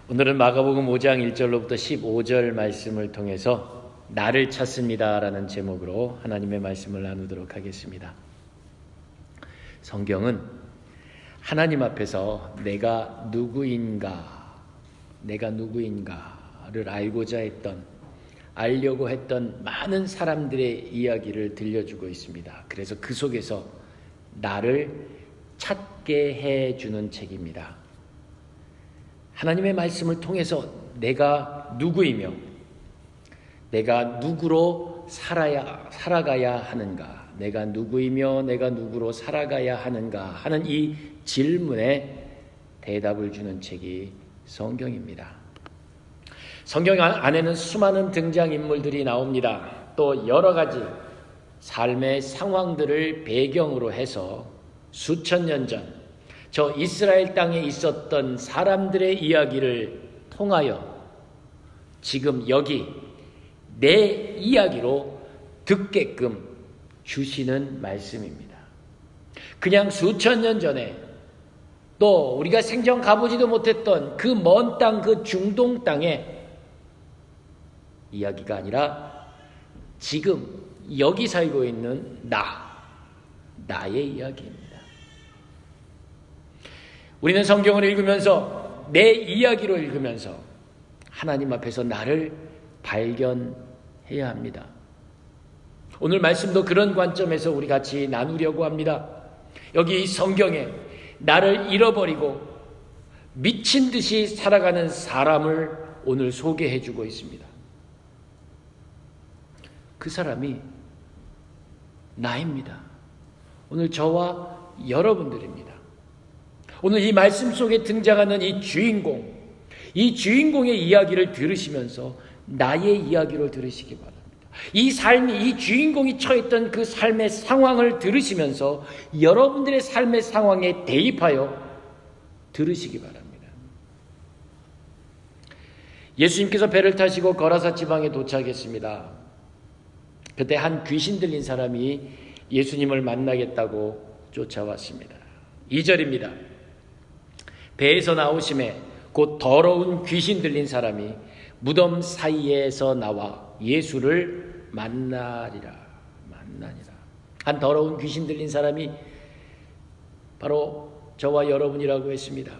오늘은 마가복음 5장 1절로부터 15절 말씀을 통해서 나를 찾습니다라는 제목으로 하나님의 말씀을 나누도록 하겠습니다. 성경은 하나님 앞에서 내가 누구인가를 알려고 했던 많은 사람들의 이야기를 들려주고 있습니다. 그래서 그 속에서 나를 찾게 해주는 책입니다. 하나님의 말씀을 통해서 내가 누구이며 내가 누구로 살아가야 하는가, 내가 누구이며 내가 누구로 살아가야 하는가 하는 이 질문에 대답을 주는 책이 성경입니다. 성경 안에는 수많은 등장인물들이 나옵니다. 또 여러 가지 삶의 상황들을 배경으로 해서 수천 년 전 저 이스라엘 땅에 있었던 사람들의 이야기를 통하여 지금 여기 내 이야기로 듣게끔 주시는 말씀입니다. 그냥 수천 년 전에 또 우리가 생전 가보지도 못했던 그 먼 땅, 그 중동 땅의 이야기가 아니라 지금 여기 살고 있는 나의 이야기입니다. 우리는 성경을 읽으면서 내 이야기로 읽으면서 하나님 앞에서 나를 발견해야 합니다. 오늘 말씀도 그런 관점에서 우리 같이 나누려고 합니다. 여기 이 성경에 나를 잃어버리고 미친 듯이 살아가는 사람을 오늘 소개해주고 있습니다. 그 사람이 나입니다. 오늘 저와 여러분들입니다. 오늘 이 말씀 속에 등장하는 이 주인공의 이야기를 들으시면서 나의 이야기를 들으시기 바랍니다. 이 삶이, 이 주인공이 처했던 그 삶의 상황을 들으시면서 여러분들의 삶의 상황에 대입하여 들으시기 바랍니다. 예수님께서 배를 타시고 거라사 지방에 도착했습니다. 그때 한 귀신 들린 사람이 예수님을 만나겠다고 쫓아왔습니다. 2절입니다. 배에서 나오심에 곧 더러운 귀신 들린 사람이 무덤 사이에서 나와 예수를 만나니라. 한 더러운 귀신 들린 사람이 바로 저와 여러분이라고 했습니다.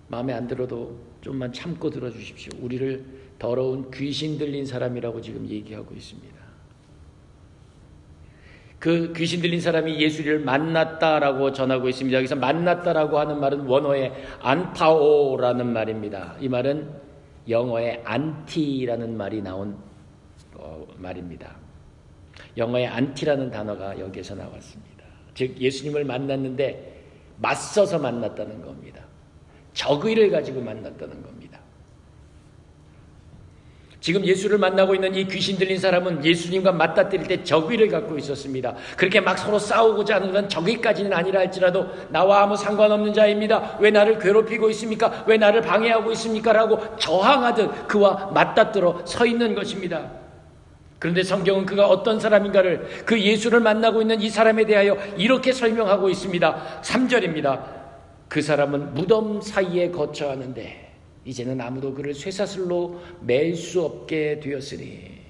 마음에 안 들어도 좀만 참고 들어주십시오. 우리를 더러운 귀신 들린 사람이라고 지금 얘기하고 있습니다. 그 귀신 들린 사람이 예수를 만났다라고 전하고 있습니다. 여기서 만났다라고 하는 말은 원어의 안타오라는 말입니다. 이 말은 영어의 안티라는 말이 나온 말입니다. 영어의 안티라는 단어가 여기에서 나왔습니다. 즉 예수님을 만났는데 맞서서 만났다는 겁니다. 적의를 가지고 만났다는 겁니다. 지금 예수를 만나고 있는 이 귀신 들린 사람은 예수님과 맞닥뜨릴 때 적의를 갖고 있었습니다. 그렇게 막 서로 싸우고자 하는 건 적의까지는 아니라 할지라도 나와 아무 상관없는 자입니다. 왜 나를 괴롭히고 있습니까? 왜 나를 방해하고 있습니까? 라고 저항하듯 그와 맞닥뜨려 서 있는 것입니다. 그런데 성경은 그가 어떤 사람인가를, 그 예수를 만나고 있는 이 사람에 대하여 이렇게 설명하고 있습니다. 3절입니다. 그 사람은 무덤 사이에 거처하는데 이제는 아무도 그를 쇠사슬로 맬 수 없게 되었으니,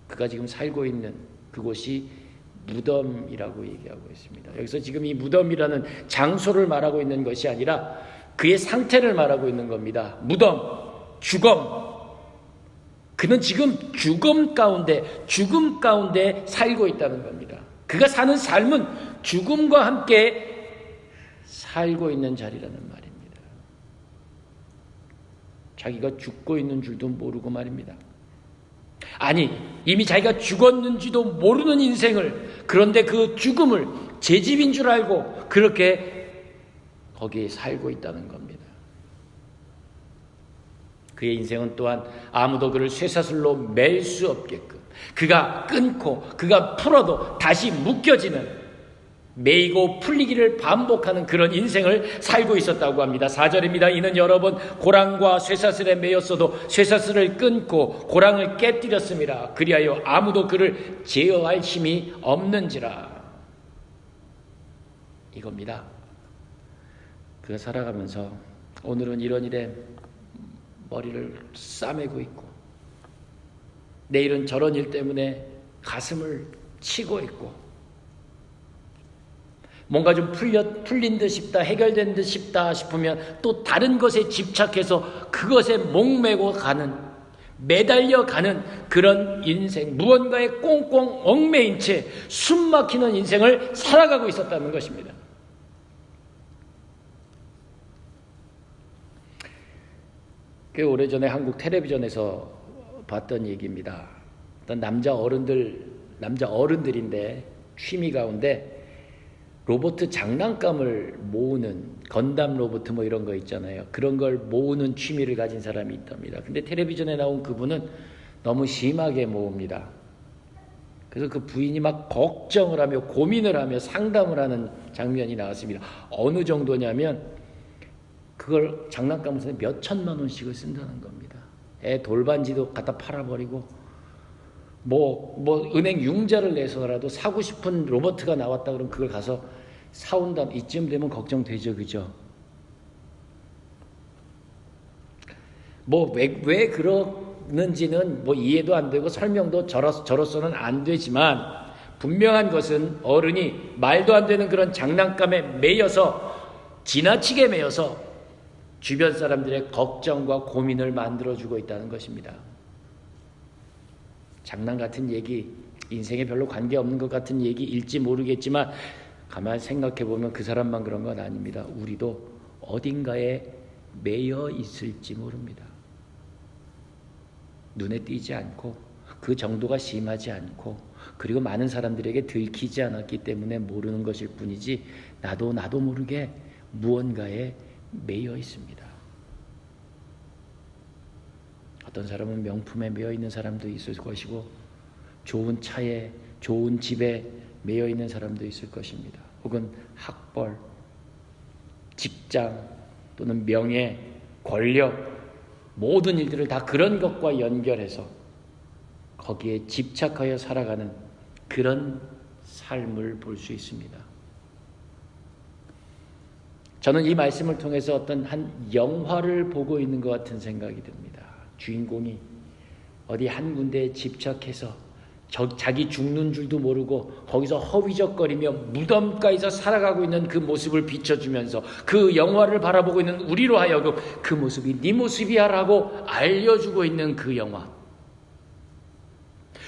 그가 지금 살고 있는 그곳이 무덤이라고 얘기하고 있습니다. 여기서 지금 이 무덤이라는 장소를 말하고 있는 것이 아니라 그의 상태를 말하고 있는 겁니다. 무덤, 죽음. 그는 지금 죽음 가운데 살고 있다는 겁니다. 그가 사는 삶은 죽음과 함께 살고 있는 자리라는 말입니다. 자기가 죽고 있는 줄도 모르고 말입니다. 아니, 이미 자기가 죽었는지도 모르는 인생을, 그런데 그 죽음을 제 집인 줄 알고 그렇게 거기에 살고 있다는 겁니다. 그의 인생은 또한 아무도 그를 쇠사슬로 맬 수 없게끔, 그가 끊고 그가 풀어도 다시 묶여지는, 매이고 풀리기를 반복하는 그런 인생을 살고 있었다고 합니다. 4절입니다. 이는 여러 번 고랑과 쇠사슬에 매였어도 쇠사슬을 끊고 고랑을 깨뜨렸습니다. 그리하여 아무도 그를 제어할 힘이 없는지라. 이겁니다. 그가 살아가면서 오늘은 이런 일에 머리를 싸매고 있고, 내일은 저런 일 때문에 가슴을 치고 있고, 뭔가 좀 풀린 듯 싶다, 해결된 듯 싶다 싶으면 또 다른 것에 집착해서 그것에 목매고 가는, 매달려 가는 그런 인생, 무언가에 꽁꽁 얽매인 채 숨막히는 인생을 살아가고 있었다는 것입니다. 꽤 오래전에 한국 텔레비전에서 봤던 얘기입니다. 어떤 남자 어른들인데 취미 가운데 로봇 장난감을 모으는, 건담 로봇 뭐 이런 거 있잖아요. 그런 걸 모으는 취미를 가진 사람이 있답니다. 근데 텔레비전에 나온 그분은 너무 심하게 모읍니다. 그래서 그 부인이 막 걱정을 하며 고민을 하며 상담을 하는 장면이 나왔습니다. 어느 정도냐면 그걸 장난감을 사서 몇 천만 원씩을 쓴다는 겁니다. 애 돌반지도 갖다 팔아버리고 뭐 은행 융자를 내서라도 사고 싶은 로봇가 나왔다 그러면 그걸 가서 사온다. 이쯤 되면 걱정되죠, 그죠? 왜 그러는지는 이해도 안 되고 설명도 저로서는 안 되지만, 분명한 것은 어른이 말도 안 되는 그런 장난감에 매여서, 지나치게 매여서 주변 사람들의 걱정과 고민을 만들어주고 있다는 것입니다. 장난 같은 얘기, 인생에 별로 관계없는 것 같은 얘기일지 모르겠지만 가만히 생각해보면 그 사람만 그런 건 아닙니다. 우리도 어딘가에 매여 있을지 모릅니다. 눈에 띄지 않고 그 정도가 심하지 않고, 그리고 많은 사람들에게 들키지 않았기 때문에 모르는 것일 뿐이지 나도 모르게 무언가에 매여 있습니다. 어떤 사람은 명품에 매여 있는 사람도 있을 것이고, 좋은 차에, 좋은 집에 매여 있는 사람도 있을 것입니다. 혹은 학벌, 직장 또는 명예, 권력, 모든 일들을 다 그런 것과 연결해서 거기에 집착하여 살아가는 그런 삶을 볼 수 있습니다. 저는 이 말씀을 통해서 어떤 한 영화를 보고 있는 것 같은 생각이 듭니다. 주인공이 어디 한 군데에 집착해서 자기 죽는 줄도 모르고 거기서 허위적거리며 무덤가에서 살아가고 있는 그 모습을 비춰주면서 그 영화를 바라보고 있는 우리로 하여금 그 모습이 네 모습이야 라고 알려주고 있는 그 영화.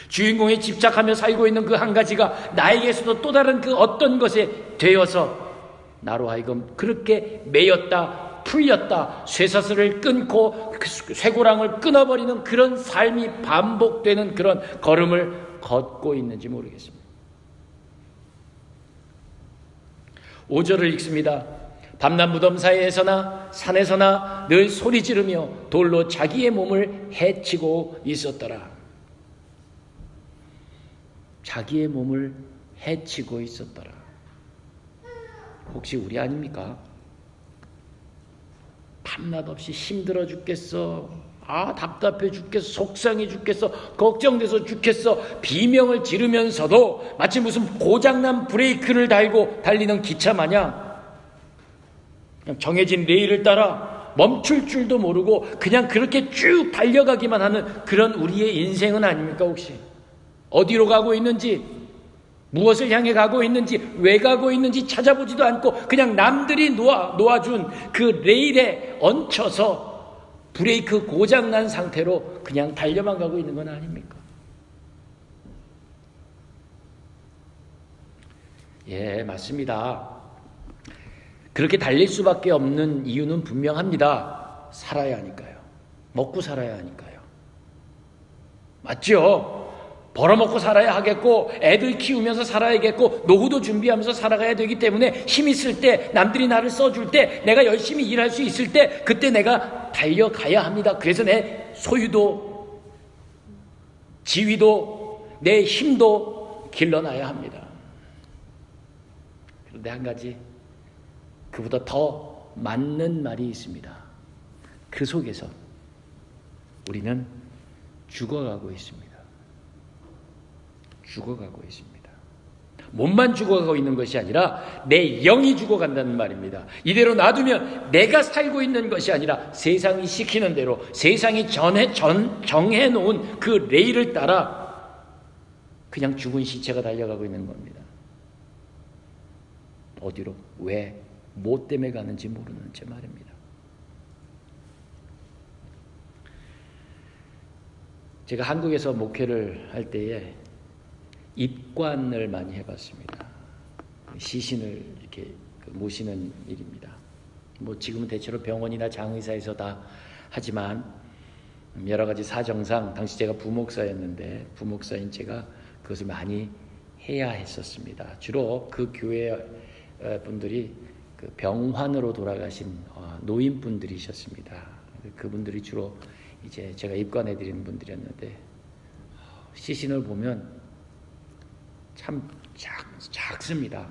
주인공이 집착하며 살고 있는 그 한 가지가 나에게서도 또 다른 그 어떤 것에 되어서 나로 하여금 그렇게 매였다, 풀렸다, 쇠사슬을 끊고 쇠고랑을 끊어버리는 그런 삶이 반복되는 그런 걸음을 걷고 있는지 모르겠습니다. 5절을 읽습니다. 밤낮 무덤 사이에서나 산에서나 늘 소리 지르며 돌로 자기의 몸을 해치고 있었더라. 자기의 몸을 해치고 있었더라. 혹시 우리 아닙니까? 밤낮 없이 힘들어 죽겠어, 답답해 죽겠어, 속상해 죽겠어, 걱정돼서 죽겠어, 비명을 지르면서도 마치 무슨 고장난 브레이크를 달고 달리는 기차 마냥 그냥 정해진 레일을 따라 멈출 줄도 모르고 그냥 그렇게 쭉 달려가기만 하는 그런 우리의 인생은 아닙니까? 혹시 어디로 가고 있는지, 무엇을 향해 가고 있는지, 왜 가고 있는지 찾아보지도 않고 그냥 남들이 놓아준 그 레일에 얹혀서 브레이크 고장난 상태로 그냥 달려만 가고 있는 건 아닙니까? 예, 맞습니다. 그렇게 달릴 수밖에 없는 이유는 분명합니다. 살아야 하니까요. 먹고 살아야 하니까요. 맞죠? 벌어먹고 살아야 하겠고, 애들 키우면서 살아야겠고, 노후도 준비하면서 살아가야 되기 때문에 힘 있을 때, 남들이 나를 써줄 때, 내가 열심히 일할 수 있을 때, 그때 내가 달려가야 합니다. 그래서 내 소유도, 지위도, 내 힘도 길러놔야 합니다. 그런데 한 가지, 그보다 더 맞는 말이 있습니다. 그 속에서 우리는 죽어가고 있습니다. 죽어가고 있습니다. 몸만 죽어가고 있는 것이 아니라 내 영이 죽어간다는 말입니다. 이대로 놔두면 내가 살고 있는 것이 아니라 세상이 시키는 대로 세상이 정해놓은 그 레일을 따라 그냥 죽은 시체가 달려가고 있는 겁니다. 어디로? 왜? 뭐 때문에 가는지 모르는 채 말입니다. 제가 한국에서 목회를 할 때에 입관을 많이 해봤습니다. 시신을 이렇게 모시는 일입니다. 뭐 지금은 대체로 병원이나 장의사에서 다 하지만 여러 가지 사정상 당시 제가 부목사였는데 부목사인 제가 그것을 많이 해야 했었습니다. 주로 그 교회 분들이 그 병환으로 돌아가신 노인분들이셨습니다. 그분들이 주로 이제 제가 입관해드리는 분들이었는데 시신을 보면 참 작습니다.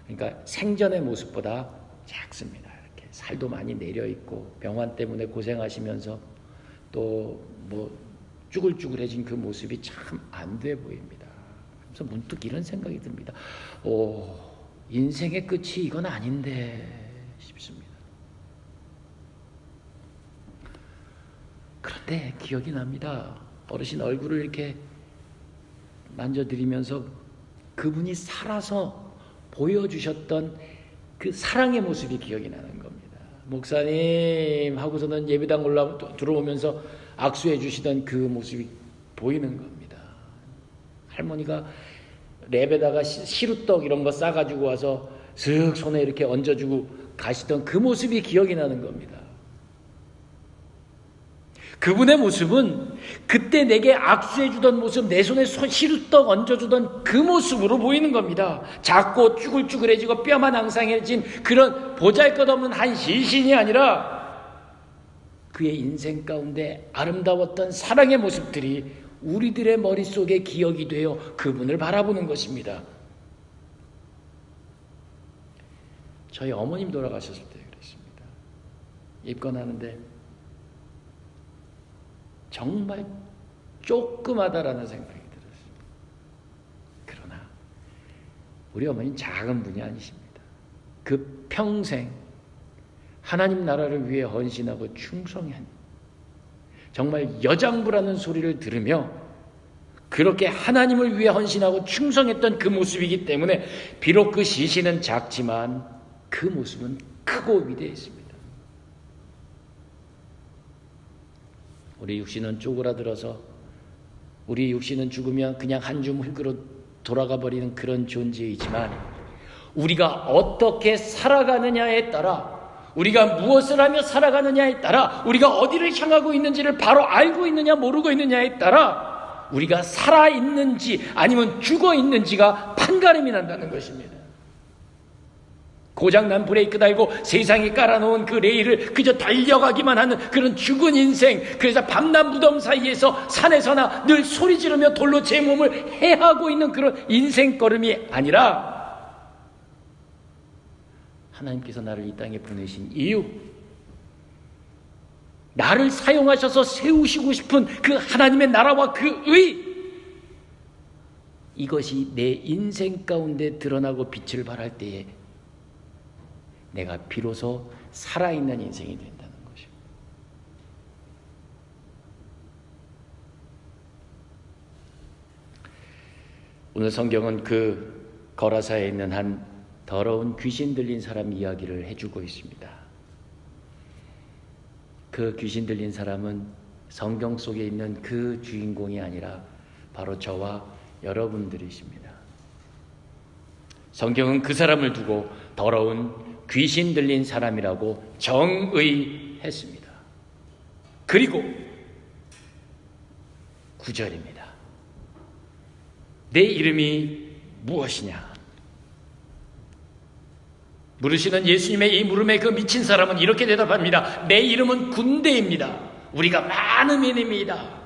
그러니까 생전의 모습보다 작습니다. 이렇게 살도 많이 내려있고 병환 때문에 고생하시면서 또 뭐 쭈글쭈글해진 그 모습이 참 안 돼 보입니다. 그래서 문득 이런 생각이 듭니다. 인생의 끝이 이건 아닌데 싶습니다. 그런데 기억이 납니다. 어르신 얼굴을 이렇게 만져드리면서 그분이 살아서 보여주셨던 그 사랑의 모습이 기억이 나는 겁니다. 목사님 하고서는 예배당 들어오면서 악수해 주시던 그 모습이 보이는 겁니다. 할머니가 랩에다가 시루떡 이런 거 싸가지고 와서 슥 손에 이렇게 얹어주고 가시던 그 모습이 기억이 나는 겁니다. 그분의 모습은 그때 내게 악수해주던 모습, 내 손에 시루떡 얹어주던 그 모습으로 보이는 겁니다. 작고 쭈글쭈글해지고 뼈만 앙상해진 그런 보잘것없는 한 시신이 아니라 그의 인생 가운데 아름다웠던 사랑의 모습들이 우리들의 머릿속에 기억이 되어 그분을 바라보는 것입니다. 저희 어머님 돌아가셨을 때 그랬습니다. 입건하는데 정말 조그마다라는 생각이 들었습니다. 그러나 우리 어머니는 작은 분이 아니십니다. 그 평생 하나님 나라를 위해 헌신하고 충성한 정말 여장부라는 소리를 들으며 그렇게 하나님을 위해 헌신하고 충성했던 그 모습이기 때문에 비록 그 시신은 작지만 그 모습은 크고 위대했습니다. 우리 육신은 쪼그라들어서 우리 육신은 죽으면 그냥 한 줌 흙으로 돌아가 버리는 그런 존재이지만 우리가 어떻게 살아가느냐에 따라 우리가 무엇을 하며 살아가느냐에 따라 우리가 어디를 향하고 있는지를 바로 알고 있느냐 모르고 있느냐에 따라 우리가 살아있는지 아니면 죽어있는지가 판가름이 난다는 것입니다. 고장난 브레이크 달고 세상에 깔아놓은 그 레일을 그저 달려가기만 하는 그런 죽은 인생, 그래서 밤낮 무덤 사이에서 산에서나 늘 소리 지르며 돌로 제 몸을 해하고 있는 그런 인생 걸음이 아니라 하나님께서 나를 이 땅에 보내신 이유, 나를 사용하셔서 세우시고 싶은 그 하나님의 나라와 그 의, 이것이 내 인생 가운데 드러나고 빛을 발할 때에 내가 비로소 살아있는 인생이 된다는 것입니다. 오늘 성경은 그 거라사에 있는 한 더러운 귀신 들린 사람 이야기를 해주고 있습니다. 그 귀신 들린 사람은 성경 속에 있는 그 주인공이 아니라 바로 저와 여러분들이십니다. 성경은 그 사람을 두고 더러운 귀신 들린 사람이라고 정의했습니다. 그리고 9절입니다. 내 이름이 무엇이냐? 물으시는 예수님의 이 물음에 그 미친 사람은 이렇게 대답합니다. 내 이름은 군대입니다. 우리가 많음입니다.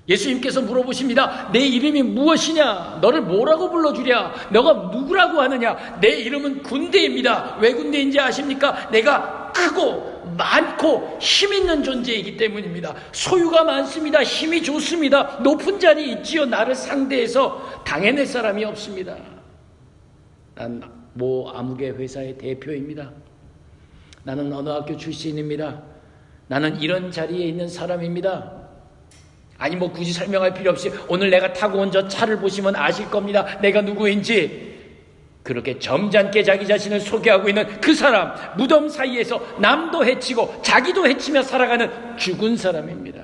예수님께서 물어보십니다. 내 이름이 무엇이냐? 너를 뭐라고 불러주랴? 너가 누구라고 하느냐? 내 이름은 군대입니다. 왜 군대인지 아십니까? 내가 크고 많고 힘 있는 존재이기 때문입니다. 소유가 많습니다. 힘이 좋습니다. 높은 자리에 있지요. 나를 상대해서 당해낼 사람이 없습니다. 난 모 아무개 회사의 대표입니다. 나는 어느 학교 출신입니다. 나는 이런 자리에 있는 사람입니다. 아니 뭐 굳이 설명할 필요 없이 오늘 내가 타고 온 저 차를 보시면 아실 겁니다. 내가 누구인지. 그렇게 점잖게 자기 자신을 소개하고 있는 그 사람, 무덤 사이에서 남도 해치고 자기도 해치며 살아가는 죽은 사람입니다.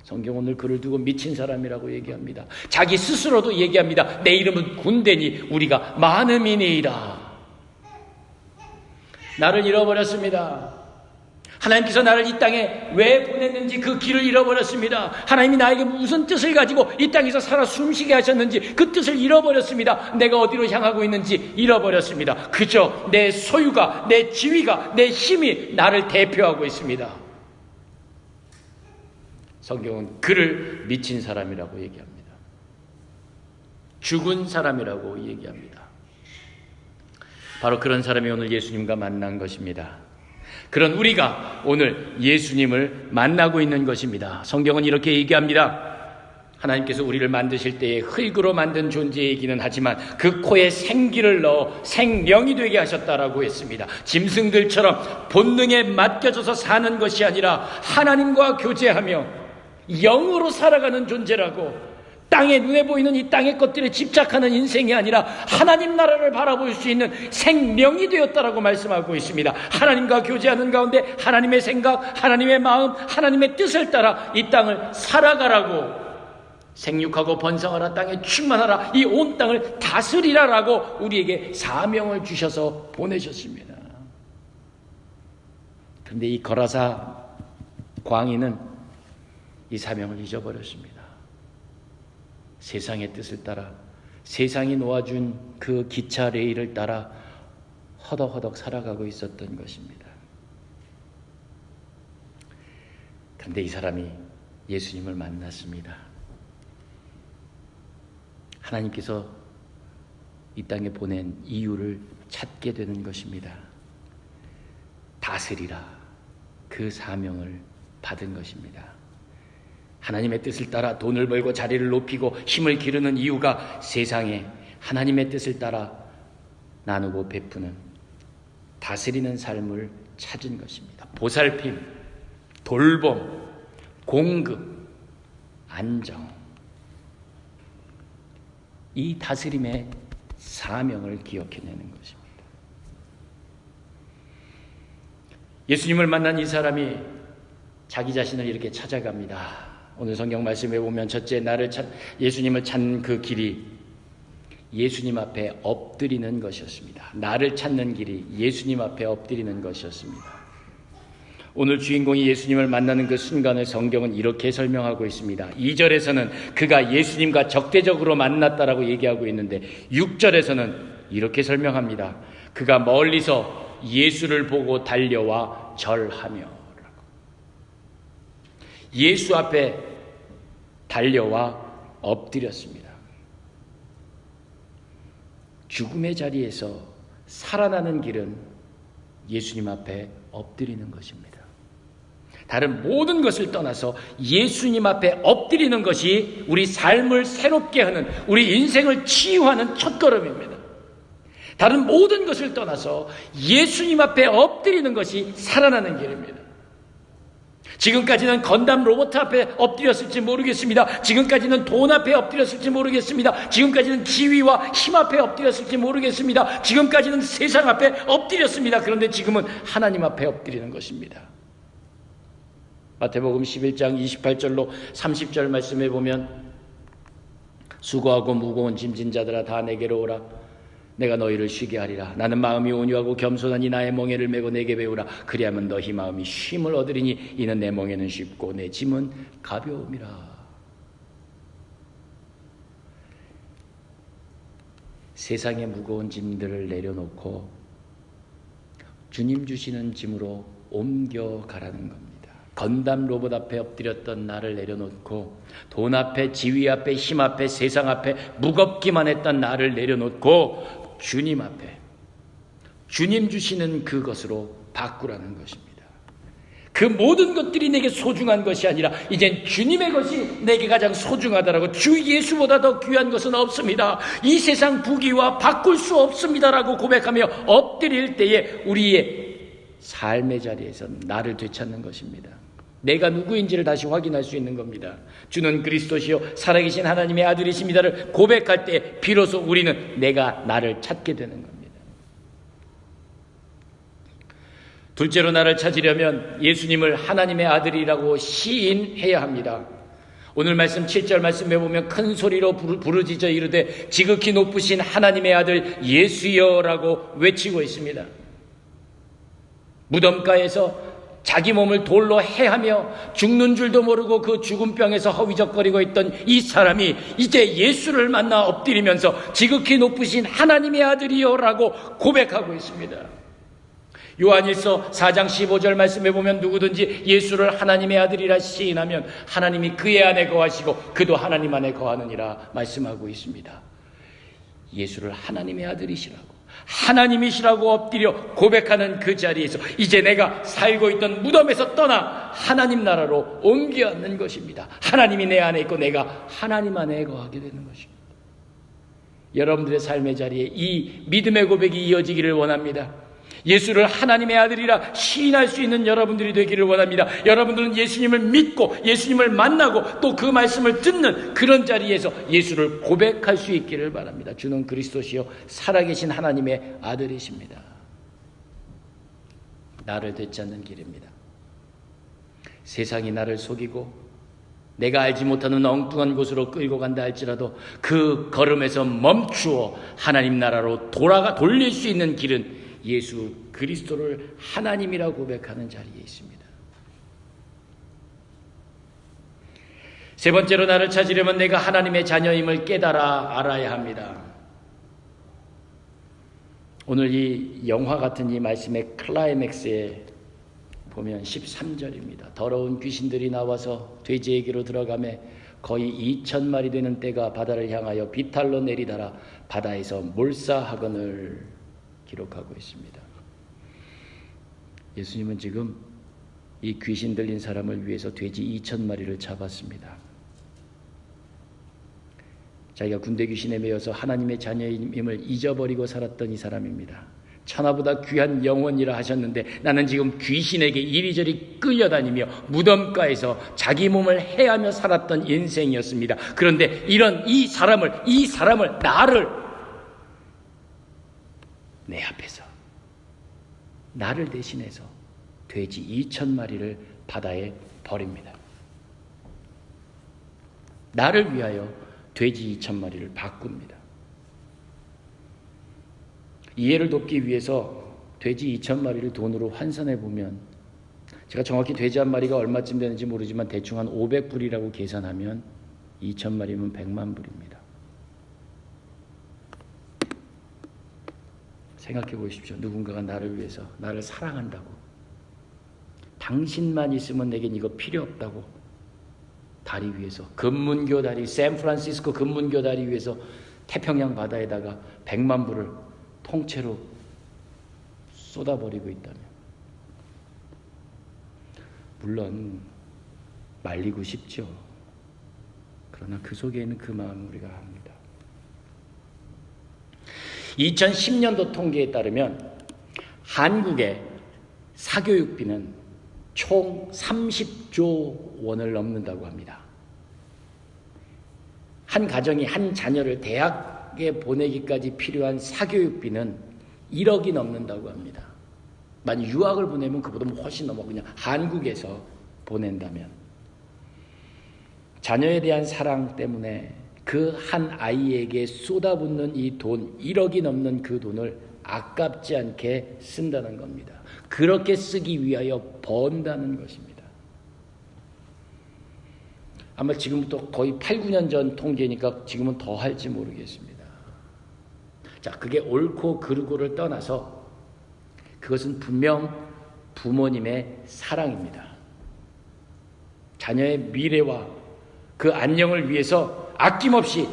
성경 오늘 그를 두고 미친 사람이라고 얘기합니다. 자기 스스로도 얘기합니다. 내 이름은 군대니 우리가 많음이니이다. 나를 잃어버렸습니다. 하나님께서 나를 이 땅에 왜 보냈는지 그 길을 잃어버렸습니다. 하나님이 나에게 무슨 뜻을 가지고 이 땅에서 살아 숨쉬게 하셨는지 그 뜻을 잃어버렸습니다. 내가 어디로 향하고 있는지 잃어버렸습니다. 그저 내 소유가, 내 지위가, 내 힘이 나를 대표하고 있습니다. 성경은 그를 미친 사람이라고 얘기합니다. 죽은 사람이라고 얘기합니다. 바로 그런 사람이 오늘 예수님과 만난 것입니다. 그런 우리가 오늘 예수님을 만나고 있는 것입니다. 성경은 이렇게 얘기합니다. 하나님께서 우리를 만드실 때에 흙으로 만든 존재이기는 하지만 그 코에 생기를 넣어 생명이 되게 하셨다라고 했습니다. 짐승들처럼 본능에 맡겨져서 사는 것이 아니라 하나님과 교제하며 영으로 살아가는 존재라고, 땅에 눈에 보이는 이 땅의 것들에 집착하는 인생이 아니라 하나님 나라를 바라볼 수 있는 생명이 되었다라고 말씀하고 있습니다. 하나님과 교제하는 가운데 하나님의 생각, 하나님의 마음, 하나님의 뜻을 따라 이 땅을 살아가라고, 생육하고 번성하라, 땅에 충만하라, 이 온 땅을 다스리라라고 우리에게 사명을 주셔서 보내셨습니다. 그런데 이 거라사 광인은 이 사명을 잊어버렸습니다. 세상의 뜻을 따라, 세상이 놓아준 그 기차 레일을 따라 허덕허덕 살아가고 있었던 것입니다. 그런데 이 사람이 예수님을 만났습니다. 하나님께서 이 땅에 보낸 이유를 찾게 되는 것입니다. 다스리라, 그 사명을 받은 것입니다. 하나님의 뜻을 따라 돈을 벌고 자리를 높이고 힘을 기르는 이유가 세상에 하나님의 뜻을 따라 나누고 베푸는, 다스리는 삶을 찾은 것입니다. 보살핌, 돌봄, 공급, 안정, 이 다스림의 사명을 기억해내는 것입니다. 예수님을 만난 이 사람이 자기 자신을 이렇게 찾아갑니다. 오늘 성경 말씀에 보면 첫째, 예수님을 찾는 그 길이 예수님 앞에 엎드리는 것이었습니다. 나를 찾는 길이 예수님 앞에 엎드리는 것이었습니다. 오늘 주인공이 예수님을 만나는 그 순간을 성경은 이렇게 설명하고 있습니다. 2절에서는 그가 예수님과 적대적으로 만났다라고 얘기하고 있는데 6절에서는 이렇게 설명합니다. 그가 멀리서 예수를 보고 달려와 절하며, 예수 앞에 달려와 엎드렸습니다. 죽음의 자리에서 살아나는 길은 예수님 앞에 엎드리는 것입니다. 다른 모든 것을 떠나서 예수님 앞에 엎드리는 것이 우리 삶을 새롭게 하는, 우리 인생을 치유하는 첫걸음입니다. 다른 모든 것을 떠나서 예수님 앞에 엎드리는 것이 살아나는 길입니다. 지금까지는 건담 로봇 앞에 엎드렸을지 모르겠습니다. 지금까지는 돈 앞에 엎드렸을지 모르겠습니다. 지금까지는 지위와 힘 앞에 엎드렸을지 모르겠습니다. 지금까지는 세상 앞에 엎드렸습니다. 그런데 지금은 하나님 앞에 엎드리는 것입니다. 마태복음 11장 28절로 30절 말씀에 보면 수고하고 무거운 짐진 자들아 다 내게로 오라. 내가 너희를 쉬게 하리라. 나는 마음이 온유하고 겸손하니 나의 멍에를 메고 내게 배우라. 그리하면 너희 마음이 쉼을 얻으리니 이는 내 멍에는 쉽고 내 짐은 가벼움이라. 세상의 무거운 짐들을 내려놓고 주님 주시는 짐으로 옮겨가라는 겁니다. 건담 로봇 앞에 엎드렸던 나를 내려놓고, 돈 앞에, 지위 앞에, 힘 앞에, 세상 앞에 무겁기만 했던 나를 내려놓고 주님 앞에, 주님 주시는 그것으로 바꾸라는 것입니다. 그 모든 것들이 내게 소중한 것이 아니라 이젠 주님의 것이 내게 가장 소중하다라고, 주 예수보다 더 귀한 것은 없습니다, 이 세상 부귀와 바꿀 수 없습니다라고 고백하며 엎드릴 때에 우리의 삶의 자리에서 나를 되찾는 것입니다. 내가 누구인지를 다시 확인할 수 있는 겁니다. 주는 그리스도시요 살아계신 하나님의 아들이십니다를 고백할 때 비로소 우리는 내가 나를 찾게 되는 겁니다. 둘째로 나를 찾으려면 예수님을 하나님의 아들이라고 시인해야 합니다. 오늘 말씀 7절 말씀에 보면 큰 소리로 부르짖어 이르되 지극히 높으신 하나님의 아들 예수여라고 외치고 있습니다. 무덤가에서 자기 몸을 돌로 해하며 죽는 줄도 모르고 그 죽음병에서 허위적거리고 있던 이 사람이 이제 예수를 만나 엎드리면서 지극히 높으신 하나님의 아들이여라고 고백하고 있습니다. 요한일서 4장 15절 말씀에 보면 누구든지 예수를 하나님의 아들이라 시인하면 하나님이 그의 안에 거하시고 그도 하나님 안에 거하느니라 말씀하고 있습니다. 예수를 하나님의 아들이시라고, 하나님이시라고 엎드려 고백하는 그 자리에서 이제 내가 살고 있던 무덤에서 떠나 하나님 나라로 옮겨 앉는 것입니다. 하나님이 내 안에 있고 내가 하나님 안에 거하게 되는 것입니다. 여러분들의 삶의 자리에 이 믿음의 고백이 이어지기를 원합니다. 예수를 하나님의 아들이라 시인할 수 있는 여러분들이 되기를 원합니다. 여러분들은 예수님을 믿고 예수님을 만나고 또 그 말씀을 듣는 그런 자리에서 예수를 고백할 수 있기를 바랍니다. 주는 그리스도시요 살아계신 하나님의 아들이십니다. 나를 되찾는 길입니다. 세상이 나를 속이고 내가 알지 못하는 엉뚱한 곳으로 끌고 간다 할지라도 그 걸음에서 멈추어 하나님 나라로 돌릴 수 있는 길은 예수 그리스도를 하나님이라고 고백하는 자리에 있습니다. 세 번째로 나를 찾으려면 내가 하나님의 자녀임을 깨달아 알아야 합니다. 오늘 이 영화 같은 이 말씀의 클라이맥스에 보면 13절입니다. 더러운 귀신들이 나와서 돼지에게로 들어가매 거의 2,000마리 되는 떼가 바다를 향하여 비탈로 내리다라 바다에서 몰사하거늘 기록하고 있습니다. 예수님은 지금 이 귀신 들린 사람을 위해서 돼지 2,000마리를 잡았습니다. 자기가 군대 귀신에 매여서 하나님의 자녀임을 잊어버리고 살았던 이 사람입니다. 천하보다 귀한 영혼이라 하셨는데 나는 지금 귀신에게 이리저리 끌려다니며 무덤가에서 자기 몸을 해하며 살았던 인생이었습니다. 그런데 이 사람을 나를 내 앞에서 나를 대신해서 돼지 2,000마리를 바다에 버립니다. 나를 위하여 돼지 2,000마리를 바꿉니다. 이해를 돕기 위해서 돼지 2,000마리를 돈으로 환산해 보면, 제가 정확히 돼지 한 마리가 얼마쯤 되는지 모르지만 대충 한 500불이라고 계산하면 2,000마리면 100만 불입니다. 생각해 보십시오. 누군가가 나를 위해서, 나를 사랑한다고, 당신만 있으면 내겐 이거 필요 없다고 다리 위에서, 금문교 다리, 샌프란시스코 금문교 다리 위에서 태평양 바다에다가 100만 불을 통째로 쏟아버리고 있다면, 물론 말리고 싶죠. 그러나 그 속에 있는 그 마음을 우리가 합니다. 2010년도 통계에 따르면 한국의 사교육비는 총 30조 원을 넘는다고 합니다. 한 가정이 한 자녀를 대학에 보내기까지 필요한 사교육비는 1억이 넘는다고 합니다. 만약 유학을 보내면 그보다 훨씬 넘어. 그냥 한국에서 보낸다면 자녀에 대한 사랑 때문에 그 한 아이에게 쏟아붓는 이 돈, 1억이 넘는 그 돈을 아깝지 않게 쓴다는 겁니다. 그렇게 쓰기 위하여 번다는 것입니다. 아마 지금부터 거의 8, 9년 전 통계니까 지금은 더 할지 모르겠습니다. 자, 그게 옳고 그르고를 떠나서 그것은 분명 부모님의 사랑입니다. 자녀의 미래와 그 안녕을 위해서 아낌없이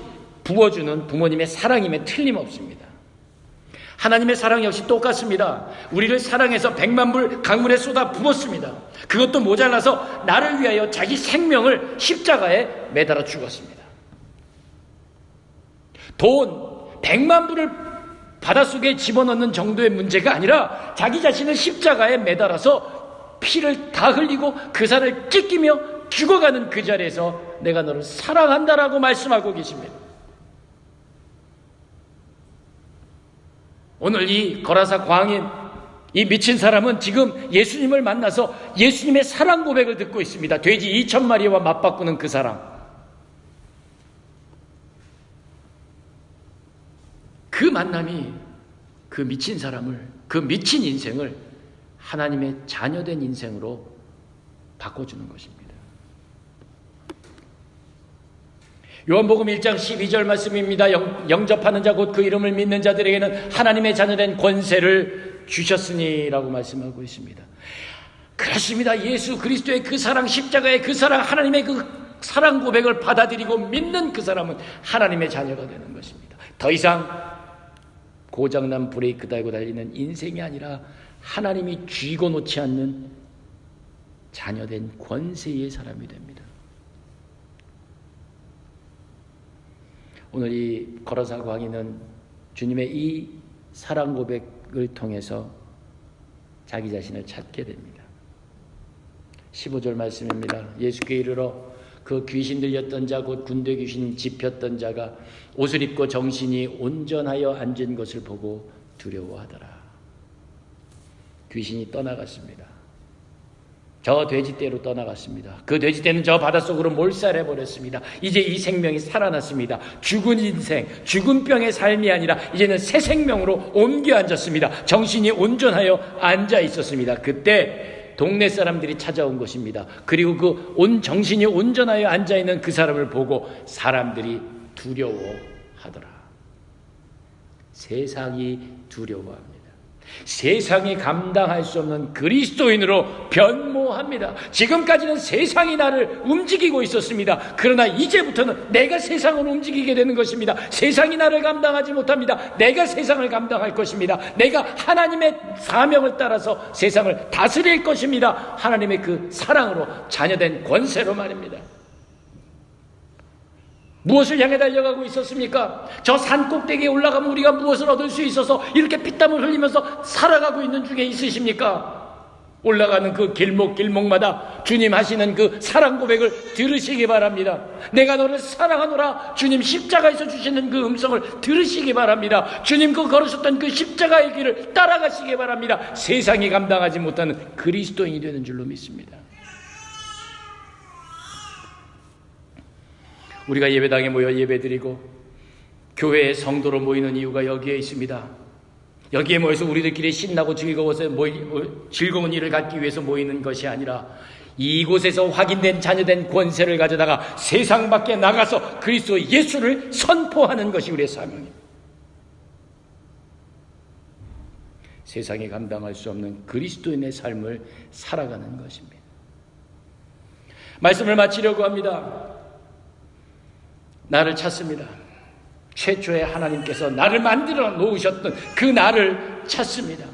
부어주는 부모님의 사랑임에 틀림없습니다. 하나님의 사랑 역시 똑같습니다. 우리를 사랑해서 100만 불 강물에 쏟아 부었습니다. 그것도 모자라서 나를 위하여 자기 생명을 십자가에 매달아 죽었습니다. 돈 100만 불을 바닷속에 집어넣는 정도의 문제가 아니라 자기 자신을 십자가에 매달아서 피를 다 흘리고 그 살을 찢기며 죽어가는 그 자리에서 내가 너를 사랑한다라고 말씀하고 계십니다. 오늘 이 거라사 광인, 이 미친 사람은 지금 예수님을 만나서 예수님의 사랑 고백을 듣고 있습니다. 돼지 2,000마리와 맞바꾸는 그 사랑. 그 만남이 그 미친 사람을, 그 미친 인생을 하나님의 자녀된 인생으로 바꿔주는 것입니다. 요한복음 1장 12절 말씀입니다. 영접하는 자 곧 그 이름을 믿는 자들에게는 하나님의 자녀된 권세를 주셨으니라고 말씀하고 있습니다. 그렇습니다. 예수 그리스도의 그 사랑, 십자가의 그 사랑, 하나님의 그 사랑 고백을 받아들이고 믿는 그 사람은 하나님의 자녀가 되는 것입니다. 더 이상 고장난 브레이크 달고 달리는 인생이 아니라 하나님이 쥐고 놓지 않는 자녀된 권세의 사람이 됩니다. 오늘 이 거라사 광인은 주님의 이 사랑 고백을 통해서 자기 자신을 찾게 됩니다. 15절 말씀입니다. 예수께 이르러 그 귀신 들렸던 자 곧 군대 귀신 집혔던 자가 옷을 입고 정신이 온전하여 앉은 것을 보고 두려워하더라. 귀신이 떠나갔습니다. 저 돼지떼로 떠나갔습니다. 그 돼지떼는 저 바닷속으로 몰살해버렸습니다. 이제 이 생명이 살아났습니다. 죽은 인생, 죽은 병의 삶이 아니라 이제는 새 생명으로 옮겨 앉았습니다. 정신이 온전하여 앉아 있었습니다. 그때 동네 사람들이 찾아온 것입니다. 그리고 그 정신이 온전하여 앉아있는 그 사람을 보고 사람들이 두려워하더라. 세상이 두려워합니다. 세상이 감당할 수 없는 그리스도인으로 변모합니다. 지금까지는 세상이 나를 움직이고 있었습니다. 그러나 이제부터는 내가 세상을 움직이게 되는 것입니다. 세상이 나를 감당하지 못합니다. 내가 세상을 감당할 것입니다. 내가 하나님의 사명을 따라서 세상을 다스릴 것입니다. 하나님의 그 사랑으로 자녀된 권세로 말입니다. 무엇을 향해 달려가고 있었습니까? 저 산 꼭대기에 올라가면 우리가 무엇을 얻을 수 있어서 이렇게 피땀을 흘리면서 살아가고 있는 중에 있으십니까? 올라가는 그 길목마다 주님 하시는 그 사랑 고백을 들으시기 바랍니다. 내가 너를 사랑하노라. 주님 십자가에서 주시는 그 음성을 들으시기 바랍니다. 주님 그 걸으셨던 그 십자가의 길을 따라가시기 바랍니다. 세상이 감당하지 못하는 그리스도인이 되는 줄로 믿습니다. 우리가 예배당에 모여 예배드리고 교회의 성도로 모이는 이유가 여기에 있습니다. 여기에 모여서 우리들끼리 신나고 즐거워서 즐거운 일을 갖기 위해서 모이는 것이 아니라 이곳에서 확인된 자녀된 권세를 가져다가 세상 밖에 나가서 그리스도 예수를 선포하는 것이 우리의 사명입니다. 세상이 감당할 수 없는 그리스도인의 삶을 살아가는 것입니다. 말씀을 마치려고 합니다. 나를 찾습니다. 최초에 하나님께서 나를 만들어 놓으셨던 그 나를 찾습니다.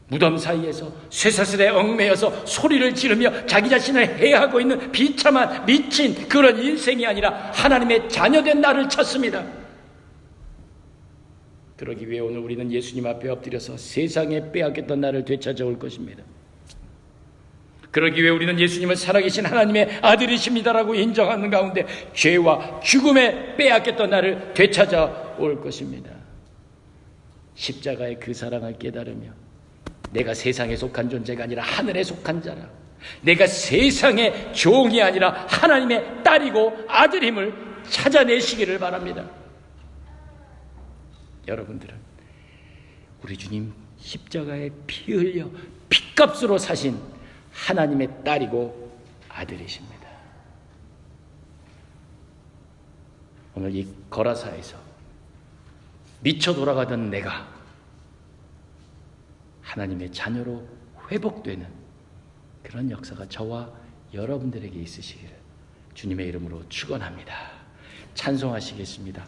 무덤 사이에서 쇠사슬에 얽매여서 소리를 지르며 자기 자신을 해하고 있는 비참한 미친 그런 인생이 아니라 하나님의 자녀된 나를 찾습니다. 그러기 위해 오늘 우리는 예수님 앞에 엎드려서 세상에 빼앗겼던 나를 되찾아올 것입니다. 그러기 위해 우리는 예수님을 살아계신 하나님의 아들이십니다라고 인정하는 가운데 죄와 죽음에 빼앗겼던 나를 되찾아올 것입니다. 십자가의 그 사랑을 깨달으며 내가 세상에 속한 존재가 아니라 하늘에 속한 자라, 내가 세상의 종이 아니라 하나님의 딸이고 아들임을 찾아내시기를 바랍니다. 여러분들은 우리 주님 십자가에 피 흘려 피값으로 사신 하나님의 딸이고 아들이십니다. 오늘 이 거라사에서 미쳐 돌아가던 내가 하나님의 자녀로 회복되는 그런 역사가 저와 여러분들에게 있으시기를 주님의 이름으로 축원합니다. 찬송하시겠습니다.